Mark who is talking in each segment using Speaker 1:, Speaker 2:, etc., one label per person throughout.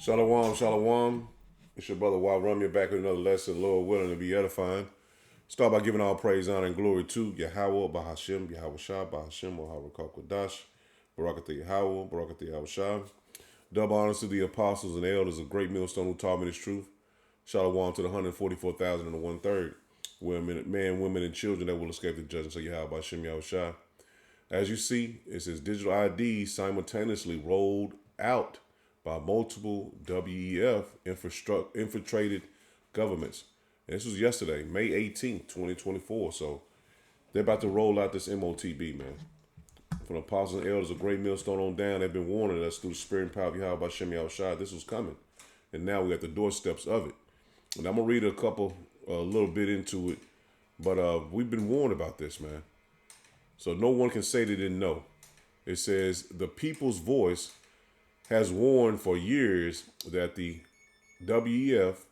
Speaker 1: Shalom, shalom. It's your brother Rum. You're back with another lesson, Lord willing, to be edifying. Start by giving all praise, honor, and glory to Yahweh, Bahashim, Yahawashi, Bahashim, Kodash, Barakatah Yahweh, Barakatah Yahawashi. Double honors to the apostles and elders of Great Millstone who taught me this truth. Shalom to the 144,000 and the one-third. Women, men, women, and children that will escape the judgment of Yahweh, Bahashim, Yahawashi. As you see, it says digital ID simultaneously rolled out by multiple WEF infiltrated governments. And this was yesterday, May 18th, 2024. So they're about to roll out this MOTB, man. From the apostles and elders of Great Millstone on down, they've been warning us through the spirit and power of Yahweh Shem Yahushua this was coming. And now we're at the doorsteps of it. And I'm going to read a little bit into it. But we've been warned about this, man. So no one can say they didn't know. It says, the people's voice has warned for years that the WEF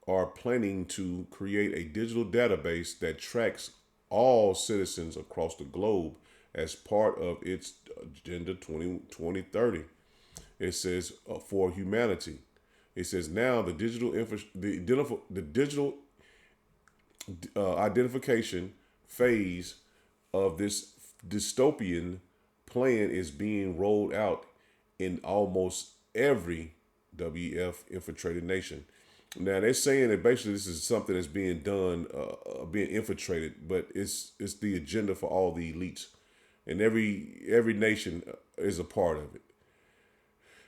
Speaker 1: are planning to create a digital database that tracks all citizens across the globe as part of its Agenda 2030. It says for humanity. It says now the digital identification phase of this dystopian plan is being rolled out in almost every WEF infiltrated nation. Now they're saying that basically this is something that's being done, being infiltrated, but it's the agenda for all the elites, and every nation is a part of it.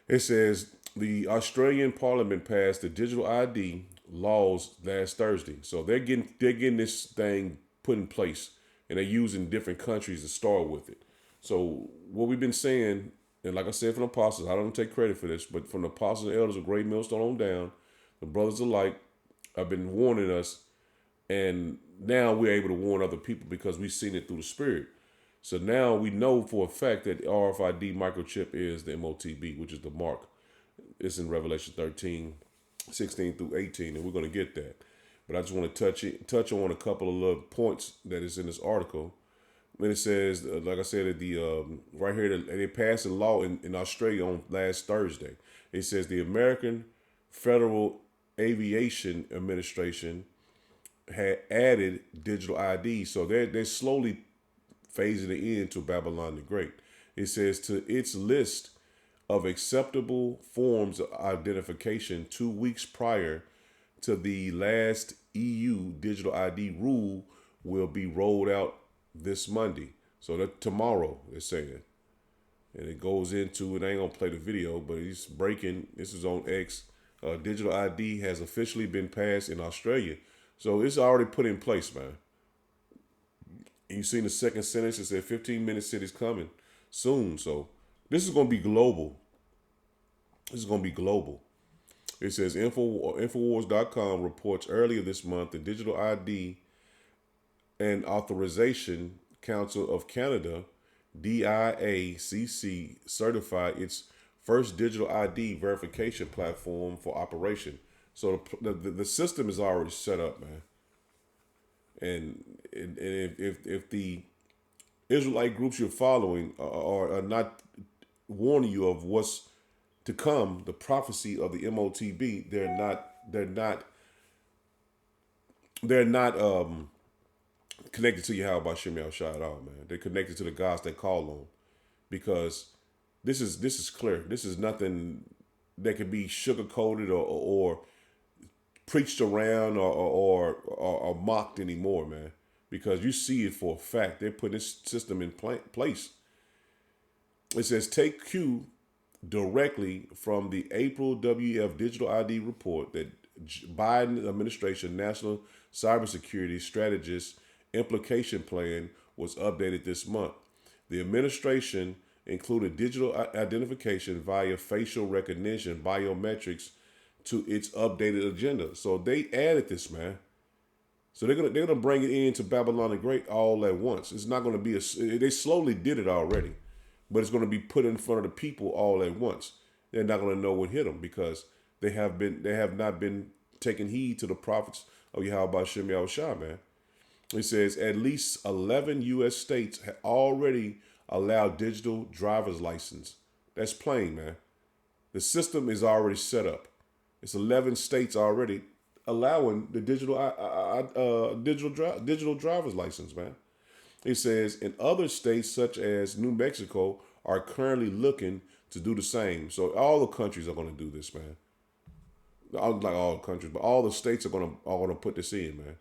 Speaker 1: It says the Australian Parliament passed the digital ID laws last Thursday, so they're getting this thing put in place, and they're using different countries to start with it. So what we've been saying, and like I said from the apostles, I don't take credit for this, but from the apostles and elders of Great Millstone on down, the brothers alike have been warning us, and now we're able to warn other people because we've seen it through the Spirit. So now we know for a fact that the RFID microchip is the MOTB, which is the mark. It's in Revelation 13, 16 through 18, and we're going to get that. But I just want to touch on a couple of little points that is in this article. When it says, like I said, right here, they passed a law in Australia on last Thursday. It says the American Federal Aviation Administration had added digital ID. So they're slowly phasing it into Babylon the Great. It says to its list of acceptable forms of identification 2 weeks prior to the last EU digital ID rule will be rolled out this Monday. So that tomorrow, they're saying. And it goes into, and I ain't gonna play the video, but he's breaking, this is on X. Digital ID has officially been passed in Australia. So it's already put in place, man. And you seen the second sentence, it said 15-minute cities coming soon. So this is gonna be global. This is gonna be global. It says Infowars.com reports earlier this month the Digital ID and Authorization Council of Canada, DIACC, certified its first digital ID verification platform for operation. So the system is already set up, man. And if the Israelite groups you're following are not warning you of what's to come, the prophecy of the MOTB, they're not connected to Yahweh Shem Yahushua at all, man. They're connected to the gods they call on, because this is clear. This is nothing that can be sugar coated or preached around or mocked anymore, man. Because you see it for a fact. They're putting this system in place. It says take cue directly from the April WF Digital ID report that Biden administration National Cybersecurity Strategist Implication Plan was updated this month. The administration included digital identification via facial recognition biometrics to its updated agenda. So they added this, man. So they're gonna bring it into Babylon the Great all at once. It's not gonna be they slowly did it already, but it's gonna be put in front of the people all at once. They're not gonna know what hit them because they have not been taking heed to the prophets of Yahweh Shem Yahushua, man. It says at least 11 U.S. states have already allowed digital driver's license. That's plain, man. The system is already set up. It's 11 states already allowing the digital driver's license, man. It says in other states such as New Mexico are currently looking to do the same. So all the countries are going to do this, man. Not all the countries, but all the states are gonna put this in, man.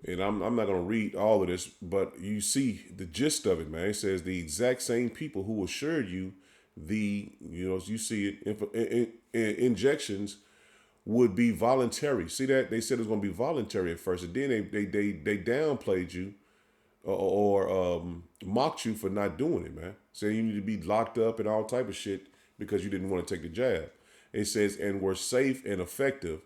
Speaker 1: And I'm not going to read all of this, but you see the gist of it, man. It says the exact same people who assured you you see it, injections would be voluntary. See that? They said it was going to be voluntary at first, and then they downplayed you or mocked you for not doing it, man. Saying you need to be locked up and all type of shit because you didn't want to take the jab. It says, and were safe and effective.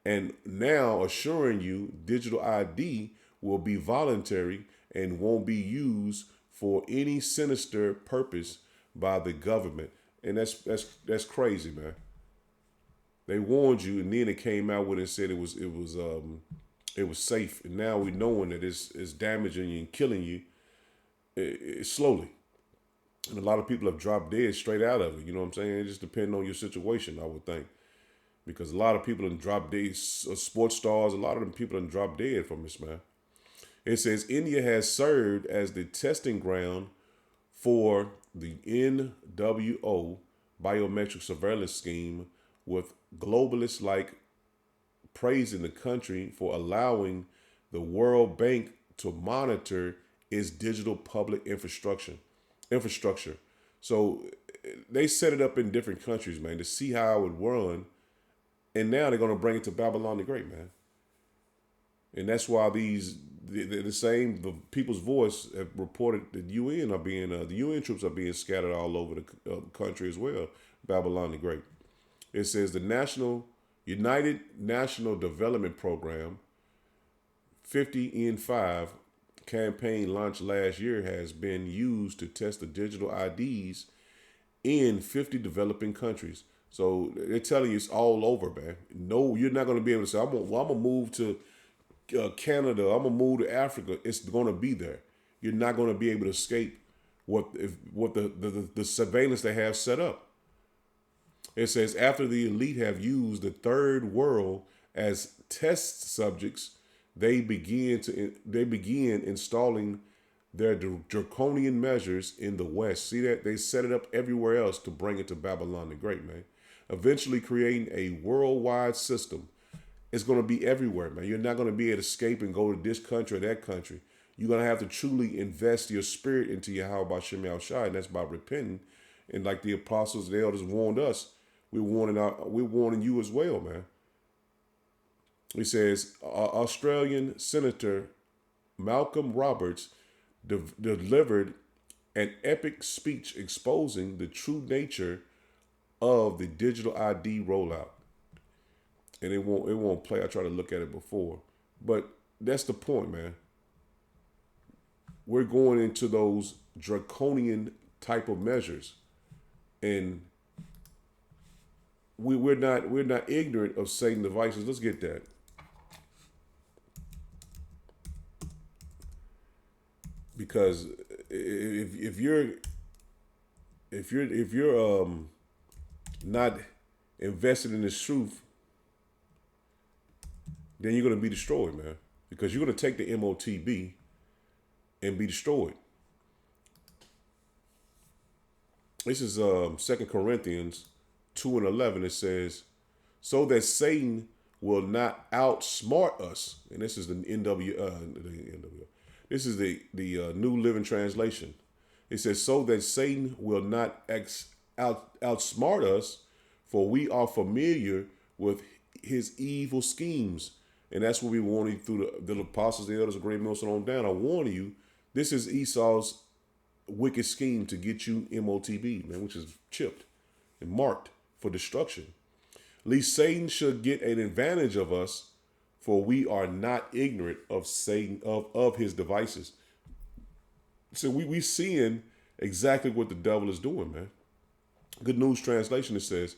Speaker 1: And now assuring you digital ID will be voluntary and won't be used for any sinister purpose by the government. And that's crazy, man. They warned you, and then it came out with it and said it was safe. And now we knowing that it's damaging you and killing you slowly. And a lot of people have dropped dead straight out of it. You know what I'm saying? It just depends on your situation, I would think. Because a lot of people have dropped dead, sports stars, a lot of them people have dropped dead from this, man. It says India has served as the testing ground for the NWO biometric surveillance scheme, with globalists like praising the country for allowing the World Bank to monitor its digital public infrastructure. So they set it up in different countries, man, to see how it would run. And now they're going to bring it to Babylon the Great, man. And that's why the People's Voice have reported that the UN troops are being scattered all over the country as well. Babylon the Great. It says the United National Development Program 50N5 campaign launched last year has been used to test the digital IDs in 50 developing countries. So they're telling you it's all over, man. No, you're not going to be able to say, I'm going to move to Canada. I'm going to move to Africa. It's going to be there. You're not going to be able to escape what the surveillance they have set up. It says after the elite have used the third world as test subjects, they begin installing their draconian measures in the West. See that? They set it up everywhere else to bring it to Babylon the Great, man. Eventually creating a worldwide system. It's going to be everywhere, man. You're not going to be able to escape and go to this country or that country. You're going to have to truly invest your spirit into Yahawashi, and that's by repenting. And like the apostles and the elders warned us, we're warning you as well, man. He says, Australian Senator Malcolm Roberts delivered an epic speech exposing the true nature of the digital ID rollout. And it won't play. I tried to look at it before. But that's the point, man. We're going into those draconian type of measures. And we're not ignorant of Satan devices. Let's get that. Because if you're not invested in this truth, then you're going to be destroyed, man. Because you're going to take the MOTB and be destroyed. This is 2 Corinthians 2:11. It says, so that Satan will not outsmart us. And this is the NWO. This is the New Living Translation. It says, so that Satan will not outsmart us, for we are familiar with his evil schemes. And that's what we warn you through the apostles, the elders, the great millstone on down. I warn you, this is Esau's wicked scheme to get you MOTB, man, which is chipped and marked for destruction. Lest Satan should get an advantage of us, for we are not ignorant of Satan, of his devices. So we seeing exactly what the devil is doing, man. Good News Translation, it says,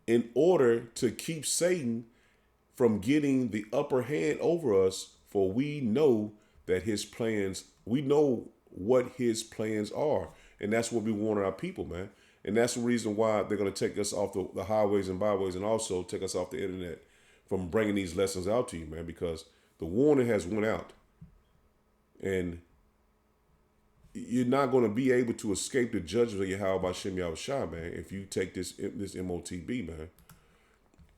Speaker 1: in order to keep Satan from getting the upper hand over us, for we know what his plans are. And that's what we warn our people, man. And that's the reason why they're going to take us off the highways and byways and also take us off the internet from bringing these lessons out to you, man, because the warning has went out. And you're not going to be able to escape the judgment of Yahweh Shem Yahawashi, man, if you take this MOTB, man.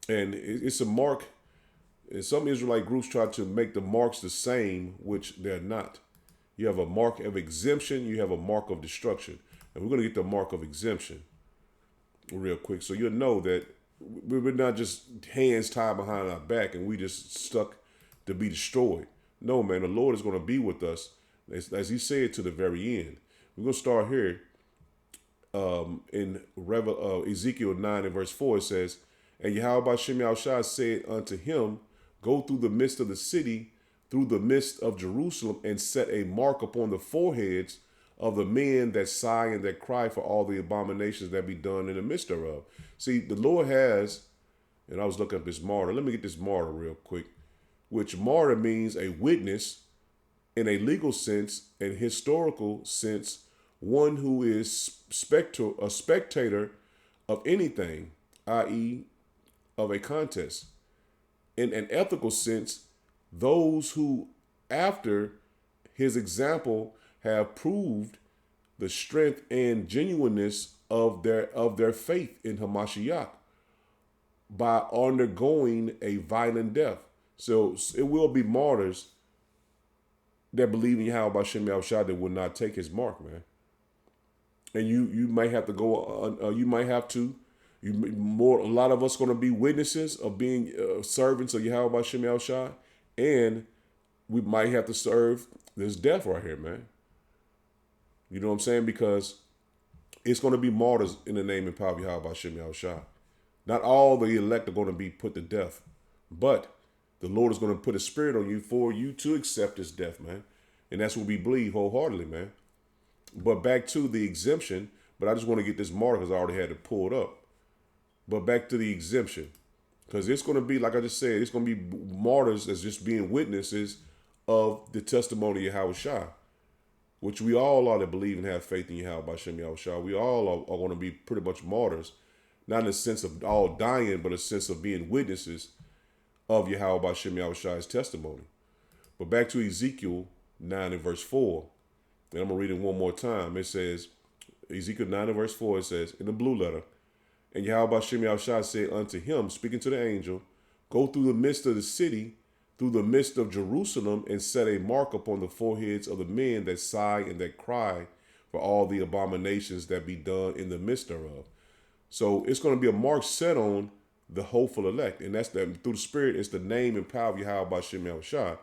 Speaker 1: And it's a mark. And some Israelite groups try to make the marks the same, which they're not. You have a mark of exemption. You have a mark of destruction. And we're going to get the mark of exemption real quick. So you'll know that we're not just hands tied behind our back and we just stuck to be destroyed. No, man, the Lord is going to be with us, as he said, to the very end. We're going to start here in Ezekiel 9 and verse 4. It says, and Yahweh Shem Yahawashi said unto him, go through the midst of the city, through the midst of Jerusalem, and set a mark upon the foreheads of the men that sigh and that cry for all the abominations that be done in the midst thereof. See, the Lord has, and I was looking up this martyr. Let me get this martyr real quick, which martyr means a witness in a legal sense and historical sense, one who is a spectator of anything, i.e., of a contest. In an ethical sense, those who, after his example, have proved the strength and genuineness of their faith in Hamashiach by undergoing a violent death. So it will be martyrs that believe in Yahweh Shem Yahawashi that will not take his mark, man. And you might have to go. A lot of us going to be witnesses of being servants of Yahweh Shem Yahawashi, and we might have to serve this death right here, man. You know what I'm saying? Because it's going to be martyrs in the name and power of Yahweh Shem Yahawashi. Not all the elect are going to be put to death, but the Lord is going to put a spirit on you for you to accept this death, man. And that's what we believe wholeheartedly, man. But back to the exemption, but I just want to get this martyr because I already had it pulled up. But back to the exemption, because it's going to be, like I just said, it's going to be martyrs as just being witnesses of the testimony of Yahawashi, which we all are that believe and have faith in Yahweh Shem Yahawashi. We all are going to be pretty much martyrs, not in the sense of all dying, but a sense of being witnesses of Yahweh Shem Yahawashi's testimony. But back to Ezekiel 9 and verse 4, and I'm going to read it one more time. It says, Ezekiel 9 and verse 4, it says, in the blue letter, and Yahweh Shem Yahawashi said unto him, speaking to the angel, go through the midst of the city, through the midst of Jerusalem, and set a mark upon the foreheads of the men that sigh and that cry for all the abominations that be done in the midst thereof. So it's going to be a mark set on the hopeful elect. And that's that through the Spirit, it's the name and power of Yahweh Shem Yahawashi.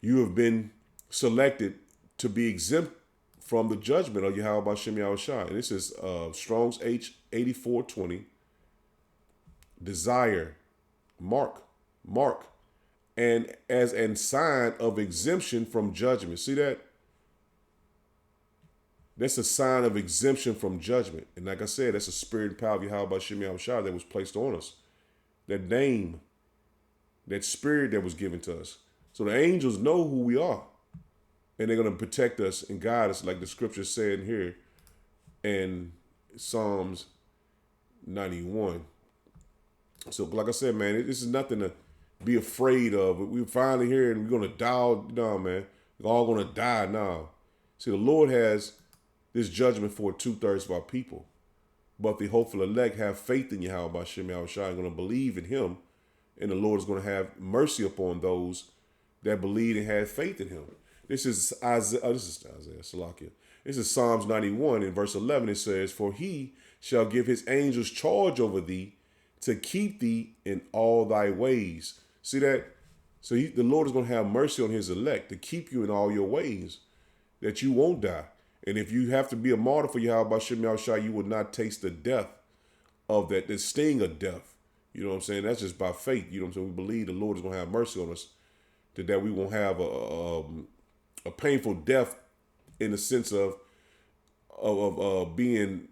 Speaker 1: You have been selected to be exempt from the judgment of Yahweh Shem Yahawashi. And this is Strong's H8420. Desire, mark, and as a sign of exemption from judgment. See that? That's a sign of exemption from judgment. And like I said, that's a spirit and power of Yahweh Shem Yahawashi that was placed on us. That name, that spirit that was given to us. So the angels know who we are. And they're going to protect us and guide us, like the scripture said here in Psalms 91. So like I said, man, this is nothing to be afraid of. We're finally here and we're going to die. No, man. We're all going to die now. See, the Lord has this judgment for 2/3 of our people. But the hopeful elect have faith in Yahweh Shem Yahawashi and going to believe in him. And the Lord is going to have mercy upon those that believe and have faith in him. This is Isaiah, Salakia. This is Psalms 91 in verse 11. It says, for he shall give his angels charge over thee to keep thee in all thy ways. See that? So the Lord is going to have mercy on his elect to keep you in all your ways, that you won't die. And if you have to be a martyr for Yahweh Shem Yahawashi, you will not taste the death of that, the sting of death. You know what I'm saying? That's just by faith. You know what I'm saying? We believe the Lord is going to have mercy on us, that we won't have a painful death in the sense of being,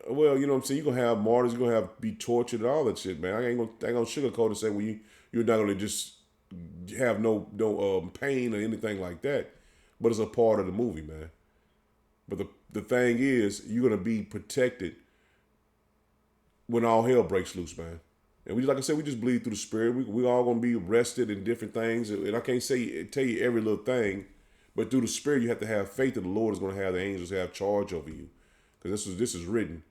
Speaker 1: well, you know what I'm saying? You're going to have martyrs, you're going to be tortured and all that shit, man. I ain't going to sugarcoat and say, well, you're not going to just have no pain or anything like that. But it's a part of the movie, man. But the thing is, you're gonna be protected when all hell breaks loose, man. And we, like I said, we just bleed through the spirit. We all gonna be rested in different things, and I can't tell you every little thing, but through the spirit, you have to have faith that the Lord is gonna have the angels have charge over you, because this is written.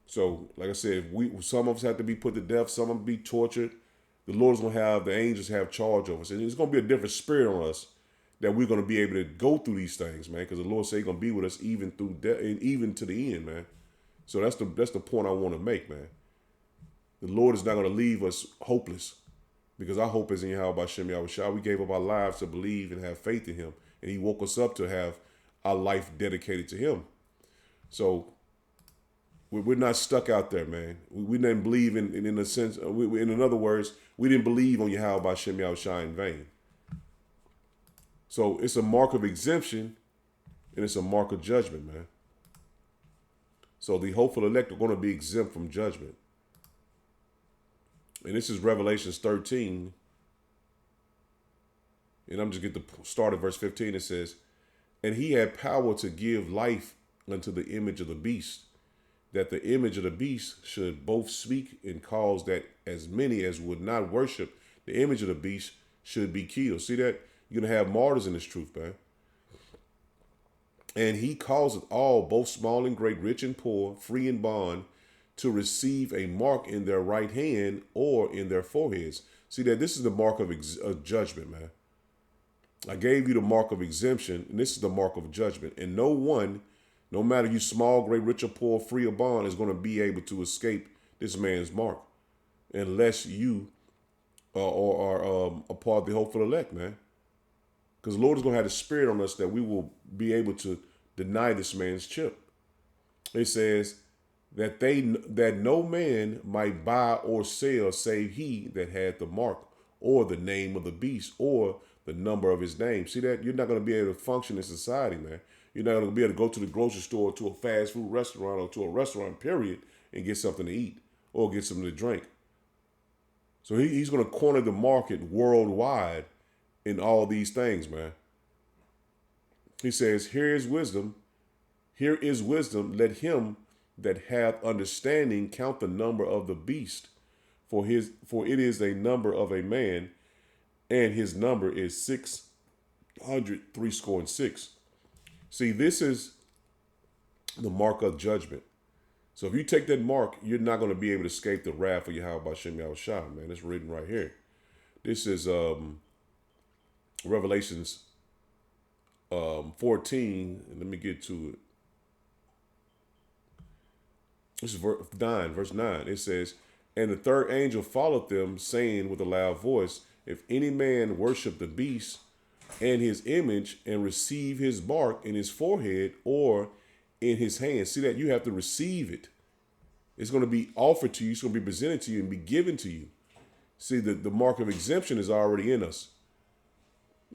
Speaker 1: So, like I said, some of us have to be put to death, some of them be tortured. The Lord is gonna have the angels have charge over us, and it's gonna be a different spirit on us that we're gonna be able to go through these things, man. Because the Lord said He's gonna be with us even through death, and even to the end, man. So that's the point I want to make, man. The Lord is not going to leave us hopeless, because our hope is in Yahawashi. We gave up our lives to believe and have faith in Him, and He woke us up to have our life dedicated to Him. So we're not stuck out there, man. We didn't believe in a sense. In other words, we didn't believe on Yahawashi in vain. So it's a mark of exemption, and it's a mark of judgment, man. So the hopeful elect are going to be exempt from judgment. And this is Revelations 13. And I'm just going to start at verse 15. It says, and He had power to give life unto the image of the beast, that the image of the beast should both speak and cause that as many as would not worship the image of the beast should be killed. See that? You're going to have martyrs in this truth, man. And He causeth all, both small and great, rich and poor, free and bond, to receive a mark in their right hand or in their foreheads. See that this is the mark of judgment, man. I gave you the mark of exemption, and this is the mark of judgment. And no one, no matter you small, great, rich or poor, free or bond, is going to be able to escape this man's mark, unless you are a part of the hopeful elect, man. Because the Lord is going to have the spirit on us that we will be able to deny this man's chip. It says that no man might buy or sell save he that had the mark or the name of the beast or the number of his name. See that? You're not going to be able to function in society, man. You're not going to be able to go to the grocery store, to a fast food restaurant, or to a restaurant, period, and get something to eat or get something to drink. So he's going to corner the market worldwide in all these things, man. He says, here is wisdom. Let him that hath understanding count the number of the beast, for it is a number of a man, and his number is 666. See, this is the mark of judgment. So if you take that mark, you're not going to be able to escape the wrath of Yahawashi, man. It's written right here. This is Revelations 14, and let me get to it. This is verse 9. It says, and the third angel followed them, saying with a loud voice, if any man worship the beast and his image and receive his mark in his forehead or in his hand. See that? You have to receive it. It's going to be offered to you. It's going to be presented to you and be given to you. See, the mark of exemption is already in us.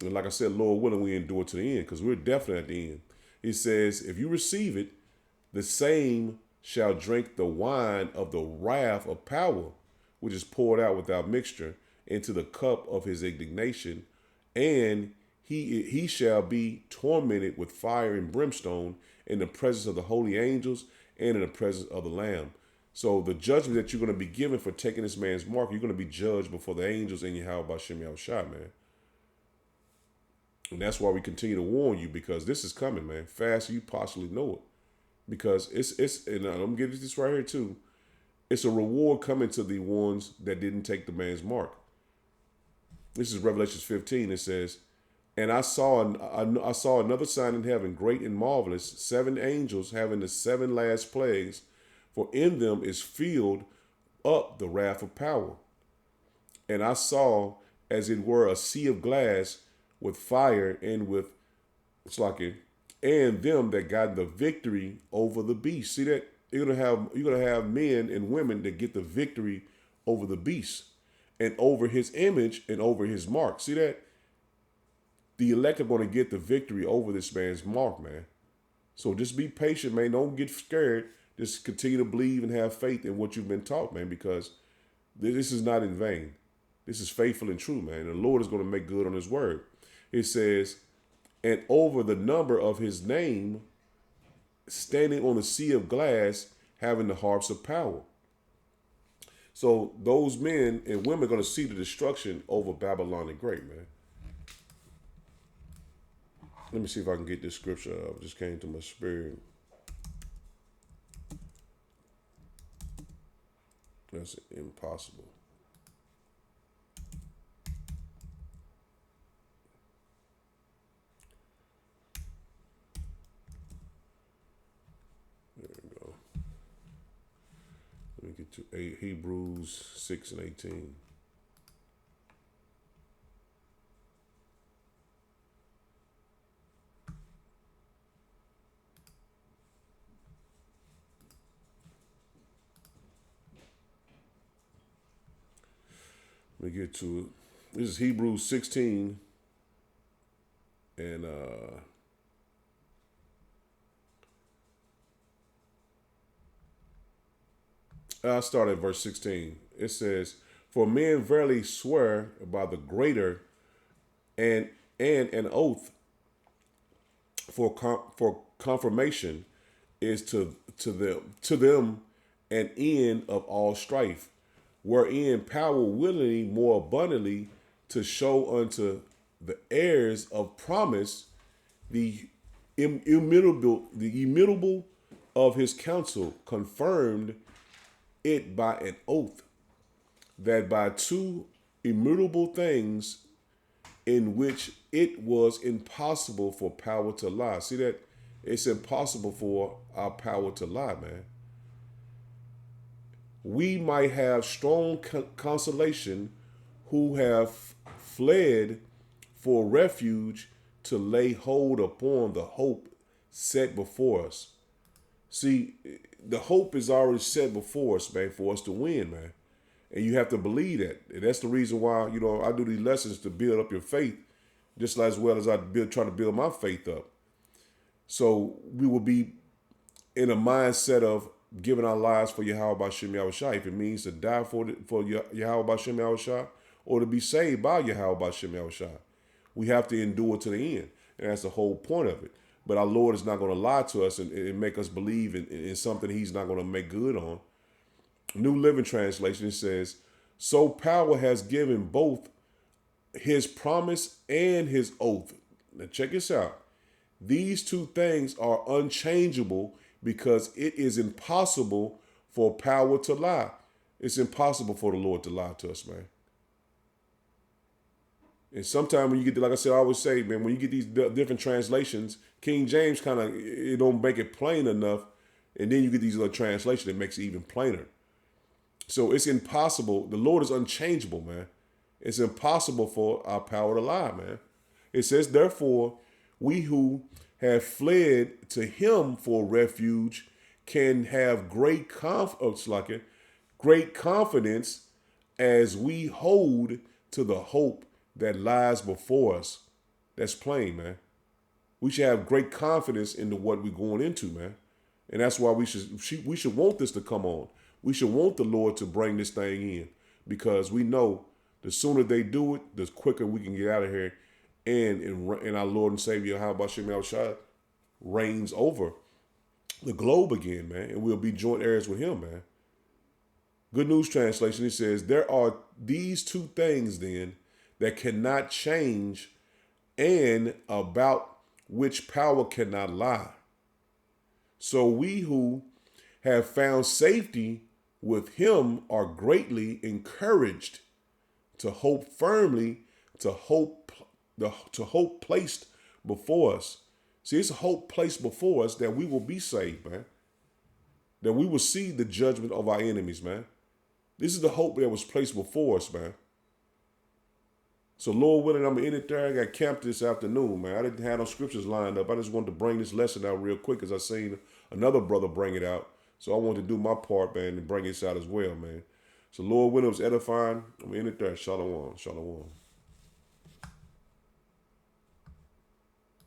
Speaker 1: And like I said, Lord willing, we endure to the end, because we're definitely at the end. He says, if you receive it, the same shall drink the wine of the wrath of power, which is poured out without mixture into the cup of his indignation, and he shall be tormented with fire and brimstone in the presence of the holy angels and in the presence of the Lamb. So the judgment that you're going to be given for taking this man's mark, you're going to be judged before the angels in Yahawashi, man. And that's why we continue to warn you, because this is coming, man. Faster you possibly know it. Because it's and I'm getting this right here too. It's a reward coming to the ones that didn't take the man's mark. This is Revelation 15. It says, and I saw another sign in heaven, great and marvelous, 7 angels having the 7 last plagues, for in them is filled up the wrath of power. And I saw, as it were, a sea of glass with fire and with and them that got the victory over the beast. See that? You're gonna have men and women that get the victory over the beast and over his image and over his mark. See that? The elect are going to get the victory over this man's mark, man. So just be patient, man. Don't get scared. Just continue to believe and have faith in what you've been taught, man, because this is not in vain. This is faithful and true, man. The Lord is going to make good on his word. It says, and over the number of his name standing on a sea of glass, having the harps of power. So those men and women are going to see the destruction over Babylon the Great, man. Let me see if I can get this scripture up. It just came to my spirit. That's impossible. There we go. Let me get to Hebrews 6 and 18. Let me get to it. This is Hebrews 16 and I'll start at verse 16. It says, "For men verily swear by the greater and an oath for confirmation is to them an end of all strife, wherein power willingly more abundantly to show unto the heirs of promise the immutable of his counsel, confirmed it by an oath, that by two immutable things in which it was impossible for power to lie." See that? It's impossible for our power to lie, man. "We might have strong consolation who have fled for refuge to lay hold upon the hope set before us." See, the hope is already set before us, man, for us to win, man. And you have to believe that. And that's the reason why, I do these lessons to build up your faith, just as well as try to build my faith up. So we will be in a mindset of giving our lives for Yahawashi Yahawashi. If it means to die for Yahawashi Yahawashi, or to be saved by Yahawashi Yahawashi, we have to endure to the end. And that's the whole point of it. But our Lord is not going to lie to us and make us believe in something he's not going to make good on. New Living Translation, it says, "So power has given both his promise and his oath." Now check this out. "These two things are unchangeable because it is impossible for power to lie." It's impossible for the Lord to lie to us, man. And sometimes when you get, like I said, I always say, man, when you get these different translations, King James it don't make it plain enough. And then you get these other translations that makes it even plainer. So it's impossible. The Lord is unchangeable, man. It's impossible for our power to lie, man. It says, "Therefore, we who have fled to him for refuge can have great confidence as we hold to the hope that lies before us." That's plain, man. We should have great confidence into what we're going into, man. And that's why we should want this to come on. We should want the Lord to bring this thing in, because we know the sooner they do it, the quicker we can get out of here. And our Lord and Savior, Yahawashi Yahawashi, reigns over the globe again, man. And we'll be joint heirs with him, man. Good News Translation, it says, "There are these two things then that cannot change and about which power cannot lie. So we who have found safety with him are greatly encouraged to hope firmly, to hope placed before us." See, it's a hope placed before us that we will be saved, man. That we will see the judgment of our enemies, man. This is the hope that was placed before us, man. So Lord willing, I'm in it there. I got camp this afternoon, man. I didn't have no scriptures lined up. I just wanted to bring this lesson out real quick because I seen another brother bring it out. So I wanted to do my part, man, and bring this out as well, man. So Lord willing, it was edifying. I'm in it there. Shalom. Shalom.